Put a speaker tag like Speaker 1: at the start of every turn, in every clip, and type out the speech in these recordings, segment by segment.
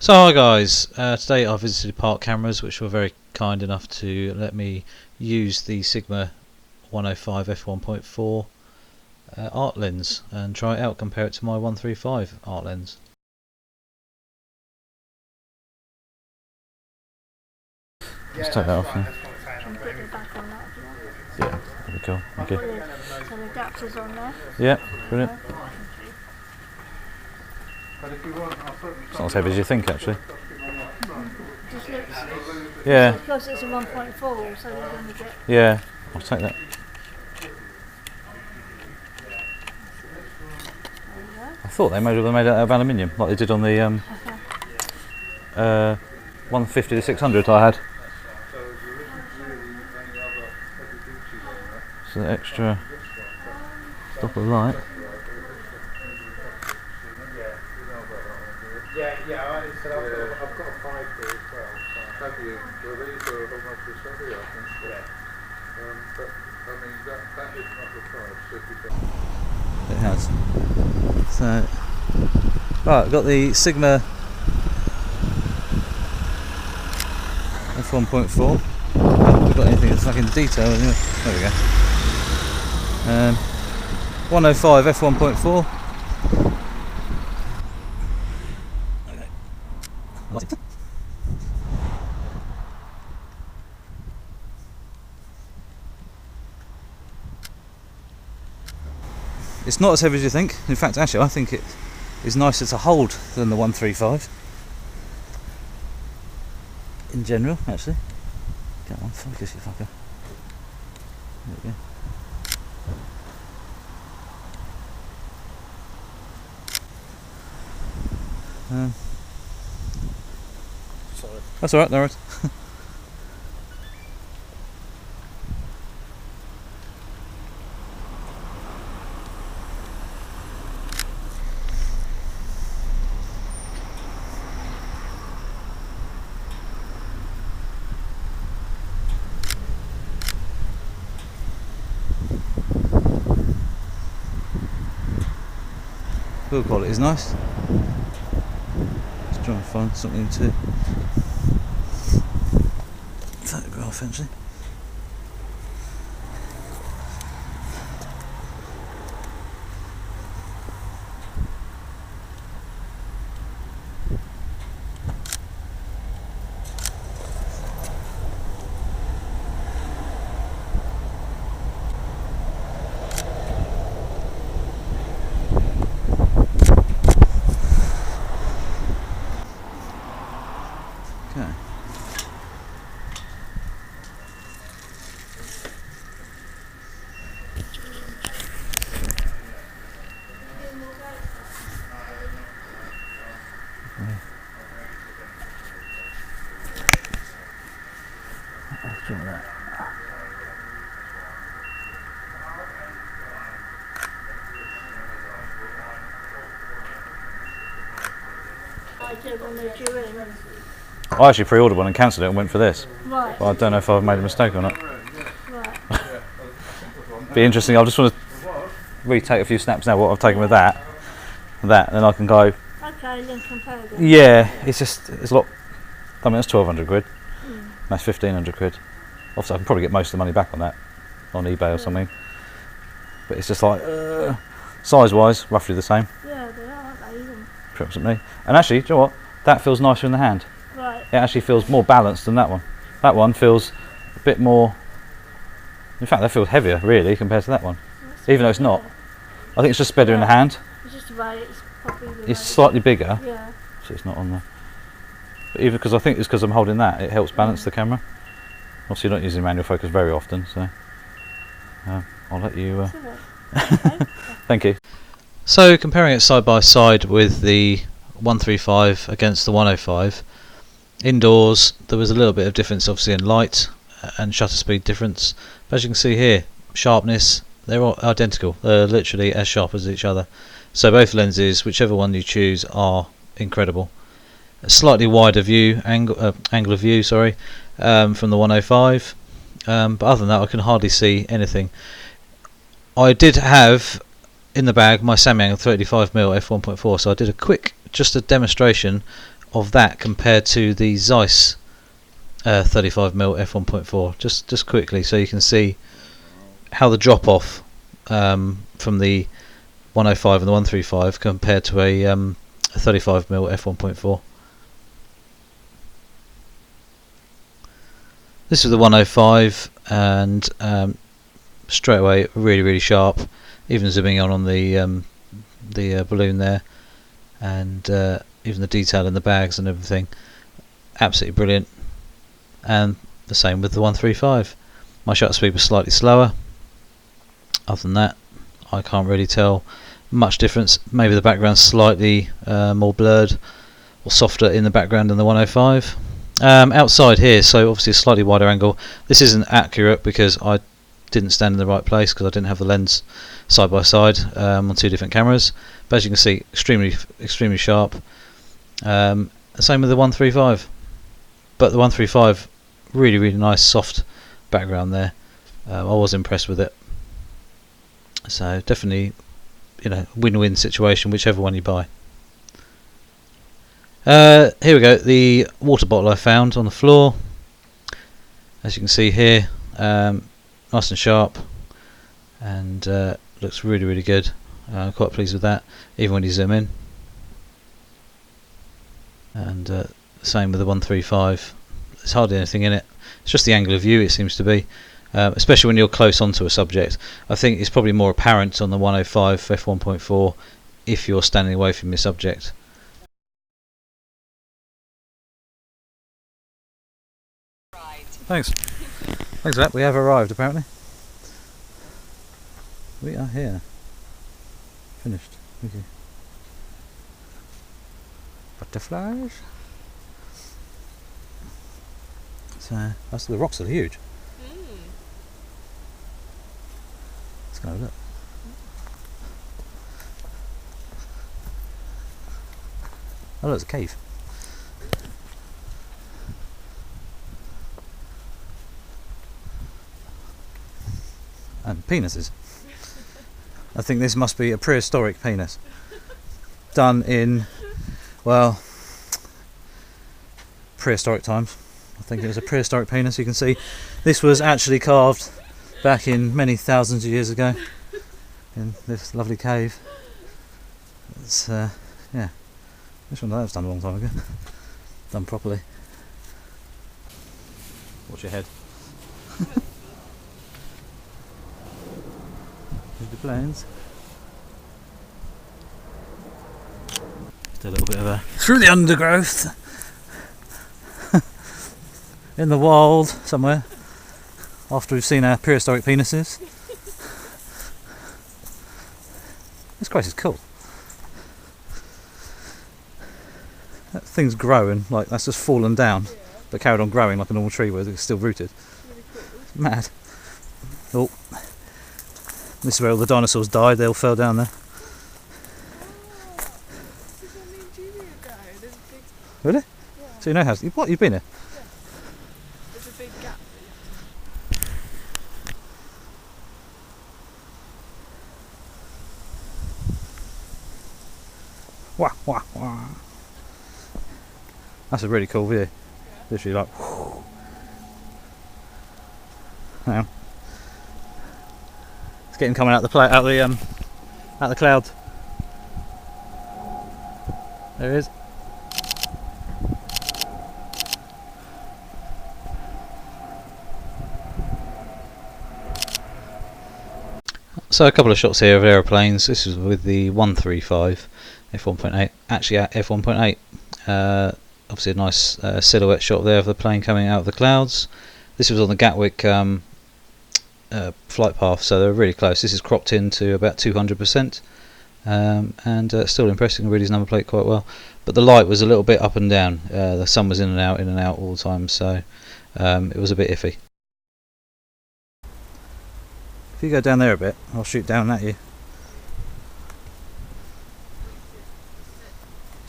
Speaker 1: So hi guys, today I visited Park Cameras, which were very kind enough to let me use the Sigma 105 f1.4 art lens and try it out, compare it to my 135 art lens. Let's take that off then. Yeah, that'd be cool, thank you.
Speaker 2: So the adapter's on there.
Speaker 1: Yeah, brilliant. It's not as heavy as you think actually.
Speaker 2: Just looks,
Speaker 1: Yeah.
Speaker 2: because it's a 1.4, so you're going to get...
Speaker 1: Yeah, I'll take that. I thought they made it out of aluminium, like they did on the 150 to 600 I had. So the extra stop of light.
Speaker 3: Yeah, I said I've got a 5 here as well. So have you? Well, these are almost the same, I think. Yeah. But I mean, that is not the price. So if you
Speaker 1: It has. So, right, I've got the Sigma f1.4. Haven't we got anything that's fucking detail? Anyway. There we go. 105 f1.4. It's not as heavy as you think. In fact, actually, I think it is nicer to hold than the 135. In general, actually. Come on, focus, you fucker. There we go.
Speaker 3: Sorry.
Speaker 1: That's alright, no worries. Build quality is nice. Let's try and find something to photograph actually. Okay. Let's try that.
Speaker 2: I did when they're due in.
Speaker 1: I actually pre-ordered one and cancelled it and went for this.
Speaker 2: Right.
Speaker 1: But I don't know if I've made a mistake or not.
Speaker 2: Right.
Speaker 1: Be interesting. I just want to retake a few snaps now. What I've taken with that, and then I can go.
Speaker 2: Okay, then compare them.
Speaker 1: Yeah, it's a lot. I mean, that's 1,200 quid. That's 1,500 quid. Obviously, I can probably get most of the money back on that on eBay or something. But it's just like size-wise, roughly the same,
Speaker 2: Yeah, they are, aren't they? Even.
Speaker 1: approximately. And actually, do you know what? That feels nicer in the hand.
Speaker 2: Right.
Speaker 1: It actually feels more balanced than that one. That one feels a bit more. In fact, that feels heavier, really, compared to that one. Even though it's not. I think it's just better in the hand.
Speaker 2: It's just the way it's probably the way
Speaker 1: It's slightly bigger,
Speaker 2: Yeah.
Speaker 1: so it's not on there. But even because I think it's because I'm holding that, it helps balance the camera. Obviously, you're not using manual focus very often, so I'll let you.
Speaker 2: Okay.
Speaker 1: Thank you. So comparing it side by side with the 135 against the 105, indoors there was a little bit of difference obviously in light and shutter speed difference. But as you can see here, sharpness, they're all identical. They're literally as sharp as each other. So both lenses, whichever one you choose, are incredible. A slightly wider view angle of view, sorry, from the 105. But other than that, I can hardly see anything. I did have in the bag my Samyang 35mm f1.4, so I did just a demonstration of that compared to the Zeiss 35mm f1.4, just quickly, so you can see how the drop off from the 105 and the 135 compared to a 35mm f1.4. This is the 105, and straight away really sharp, even zooming on the balloon there, and even the detail in the bags and everything, absolutely brilliant. And the same with the 135. My shutter speed was slightly slower. Other than that, I can't really tell much difference. Maybe the background's slightly more blurred or softer in the background than the 105. Outside here, so obviously a slightly wider angle. This isn't accurate because I didn't stand in the right place because I didn't have the lens side by side on two different cameras. But as you can see, extremely sharp. Same with the 135. But the 135, really nice soft background there. I was impressed with it. So definitely, win-win situation, whichever one you buy. Here we go, the water bottle I found on the floor. As you can see here, nice and sharp, and looks really good. Quite pleased with that, even when you zoom in. And same with the 135. There's hardly anything in it. It's just the angle of view, it seems to be. Especially when you're close onto a subject. I think it's probably more apparent on the 105 f1.4 if you're standing away from your subject. Thanks for that. We have arrived apparently. We are here. Finished. Okay. Butterflies. So the rocks are huge. Let's go have a look. Oh look, it's a cave. And penises. I think this must be a prehistoric penis. Done in, well, prehistoric times. I think it was a prehistoric penis. You can see this was actually carved back in many thousands of years ago in this lovely cave. It's yeah, this one that was done a long time ago. Done properly. Watch your head. Here's the planes. Just a little bit of a through the undergrowth. In the wild somewhere, after we've seen our prehistoric penises. This place is cool. That thing's growing, like that's just fallen down, but carried on growing like a normal tree where it's still rooted. It's mad. Oh, this is where all the dinosaurs died, they all fell down there. Really? Yeah. So you know how, what, you've been here?
Speaker 4: There's a big gap.
Speaker 1: Wah, wah, wah. That's a really cool view. Literally like. Hang on. It's getting coming out the clouds. There it is. So a couple of shots here of aeroplanes. This is with the 135 f1.8, actually at f1.8. Obviously a nice silhouette shot there of the plane coming out of the clouds. This was on the Gatwick flight path, so they're really close. This is cropped in to about 200%, and still impressing. Read his number plate quite well, but the light was a little bit up and down. The sun was in and out all the time, so it was a bit iffy. If you go down there a bit, I'll shoot down at you.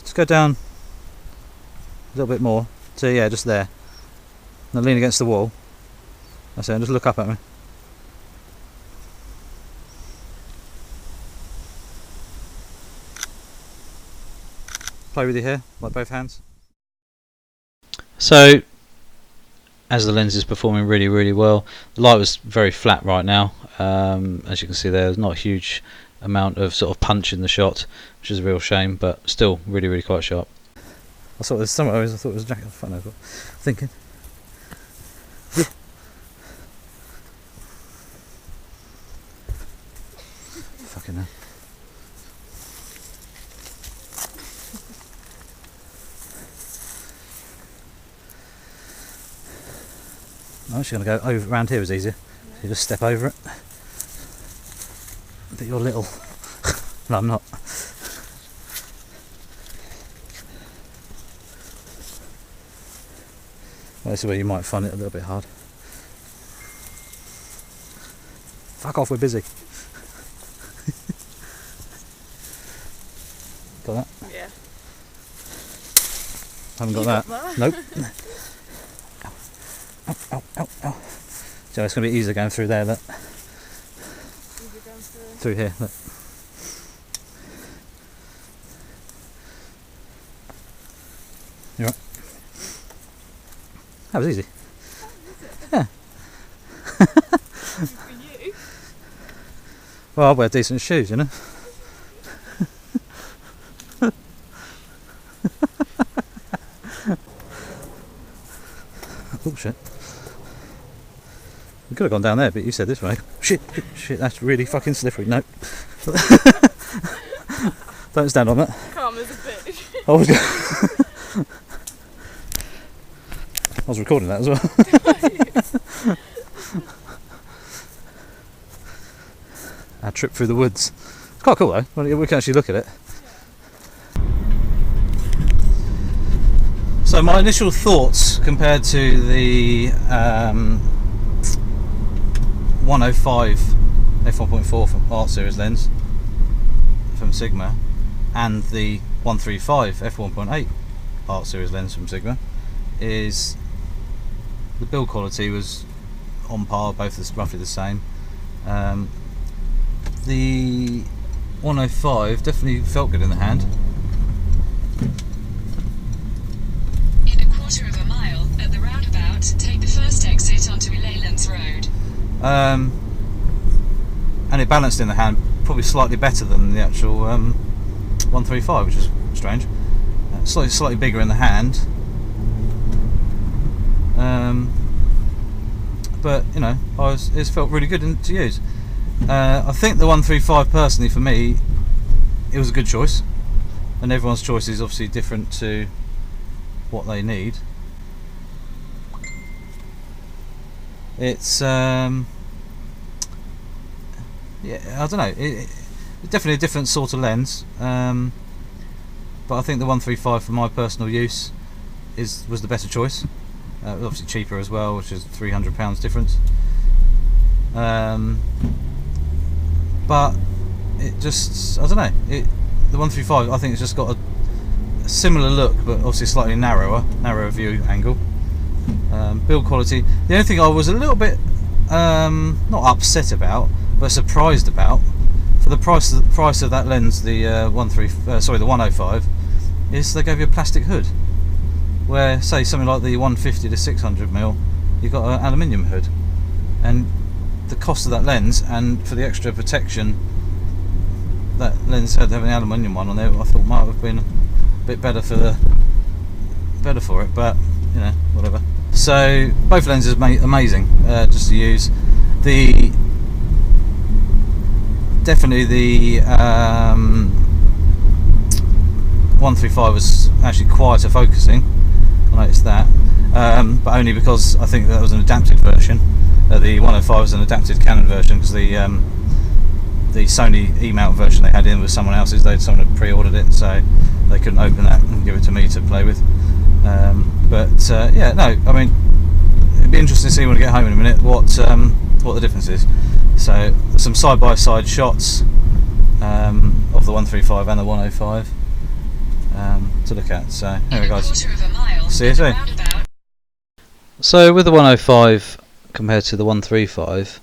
Speaker 1: Just go down a little bit more. So yeah, just there. Now lean against the wall. That's it, and just look up at me. Play with your hair, like both hands. So as the lens is performing really well, the light was very flat right now. As you can see there's not a huge amount of sort of punch in the shot, which is a real shame, but still really quite sharp. I thought there's somewhere I thought it was a jacket. I was thinking. Fucking hell. I'm actually going to go over around here is easier. You just step over it. But you're little. No, I'm not. Well, this is where you might find it a little bit hard. Fuck off, we're busy. Got that?
Speaker 4: Yeah.
Speaker 1: Haven't got that. Nope. Ow. So it's going to be easier going through there, look.
Speaker 4: Easier going
Speaker 1: Through here, look. You right? That was easy. Yeah.
Speaker 4: For you.
Speaker 1: Well, I wear decent shoes, you know. Oh shit. We could have gone down there, but you said this way. Shit, that's really fucking slippery. No. Don't stand on that.
Speaker 4: Calm as a bitch.
Speaker 1: I was recording that as well. Our trip through the woods. It's quite cool though. We can actually look at it. So my initial thoughts compared to the 105 f1.4 from Art Series lens from Sigma and the 135 f1.8 Art Series lens from Sigma is the build quality was on par, both roughly the same. The 105 definitely felt good in the hand.
Speaker 5: Of a mile at the roundabout, take the first exit onto Leylands Road.
Speaker 1: And it balanced in the hand probably slightly better than the actual 135, which is strange. Slightly bigger in the hand, but you know, it felt really good to use. I think the 135 personally for me, it was a good choice, and everyone's choice is obviously different to what they need. It's yeah, I don't know, it's definitely a different sort of lens, but I think the 135 for my personal use was the better choice. It was obviously cheaper as well, which is £300 difference, but it just, I don't know, the 135 I think it's just got a similar look, but obviously slightly narrower view angle. Build quality, the only thing I was a little bit not upset about, but surprised about, for the price of that lens, the 105, is they gave you a plastic hood, where say something like the 150 to 600mm you've got an aluminium hood, and the cost of that lens and for the extra protection that lens had to have an aluminium one on there, I thought might have been a bit better for it, but you know, whatever. So both lenses amazing just to use. Definitely the 135 was actually quieter focusing, I noticed that, but only because I think that was an adapted version. The 105 was an adapted Canon version, because the Sony E-mount version they had in was someone else's. Someone had pre-ordered it, so they couldn't open that and give it to me to play with. Yeah, no, I mean, it'd be interesting to see when we get home in a minute what the difference is. So some side-by-side shots of the 135 and the 105 to look at. So anyway, guys, see you soon. So with the 105 compared to the 135,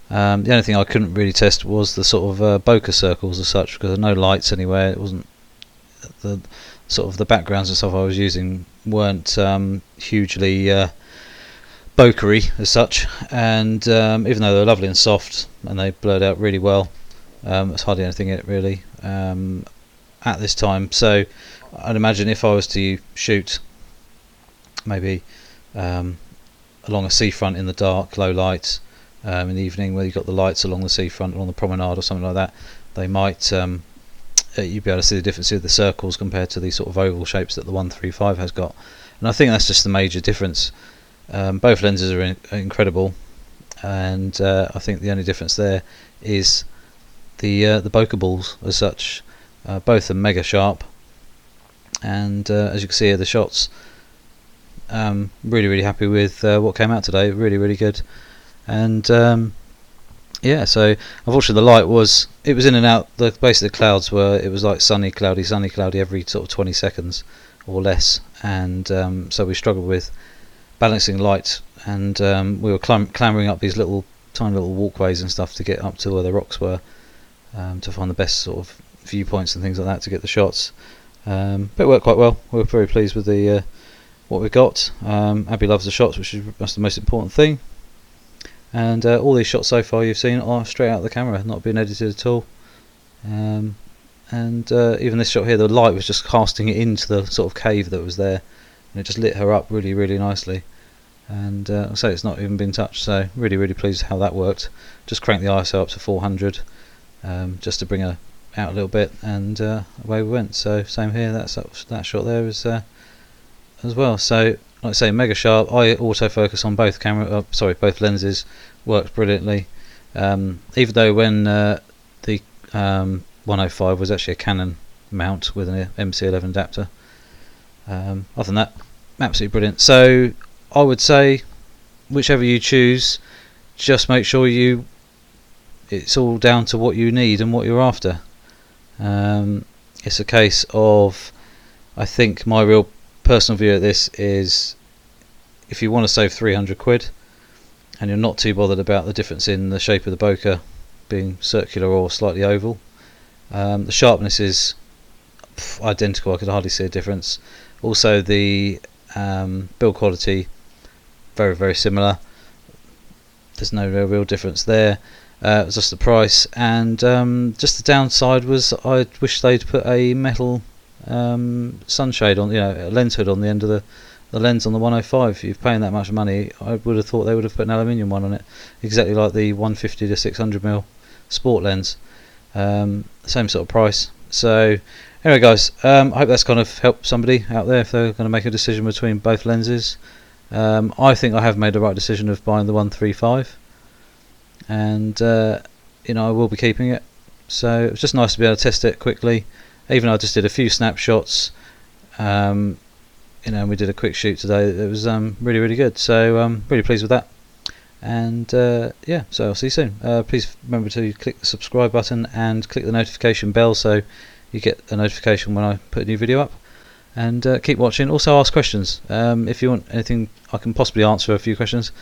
Speaker 1: the only thing I couldn't really test was the sort of bokeh circles as such, because there are no lights anywhere. It wasn't the sort of the backgrounds and stuff I was using weren't hugely bokery as such, and even though they're lovely and soft and they blurred out really well, there's hardly anything in it really at this time. So I'd imagine if I was to shoot maybe along a seafront in the dark, low light, in the evening where you've got the lights along the seafront, along the promenade or something like that, they might you'd be able to see the difference of the circles compared to the sort of oval shapes that the 135 has got. And I think that's just the major difference. Both lenses are incredible, and I think the only difference there is the bokeh balls as such. Both are mega sharp, and as you can see here, the shots. Really happy with what came out today. Really good. And yeah, so unfortunately the light was in and out. Basically the clouds were, it was like sunny cloudy every sort of 20 seconds or less, and so we struggled with balancing light, and we were clambering up these tiny little walkways and stuff to get up to where the rocks were, to find the best sort of viewpoints and things like that to get the shots. But it worked quite well. We were very pleased with the what we got. Abby loves the shots, that's the most important thing. And all these shots so far you've seen are straight out of the camera, not been edited at all. And even this shot here, the light was just casting it into the sort of cave that was there, and it just lit her up really nicely. And I'll say it's not even been touched, so really pleased how that worked. Just cranked the ISO up to 400 just to bring her out a little bit, and away we went. So same here, that shot there is as well. So like I say, mega sharp. I autofocus on both both lenses, worked brilliantly. Even though when the 105 was actually a Canon mount with an MC11 adapter. Other than that, absolutely brilliant. So I would say, whichever you choose, just make sure it's all down to what you need and what you're after. It's a case of, I think my real personal view of this is, if you want to save 300 quid and you're not too bothered about the difference in the shape of the bokeh being circular or slightly oval, the sharpness is identical. I could hardly see a difference. Also the build quality, very similar. There's no real difference there. It was just the price, and just the downside was I wish they'd put a metal sunshade on, a lens hood on the end of the lens on the 105. If you're paying that much money, I would have thought they would have put an aluminium one on it, exactly like the 150 to 600mm sport lens. Same sort of price. So anyway guys, I hope that's kind of helped somebody out there if they're going to make a decision between both lenses. I think I have made the right decision of buying the 135, and I will be keeping it. So it was just nice to be able to test it quickly, even though I just did a few snapshots. We did a quick shoot today. It was really good. So really pleased with that. And yeah, so I'll see you soon. Please remember to click the subscribe button and click the notification bell so you get a notification when I put a new video up. And keep watching. Also ask questions. If you want anything, I can possibly answer a few questions.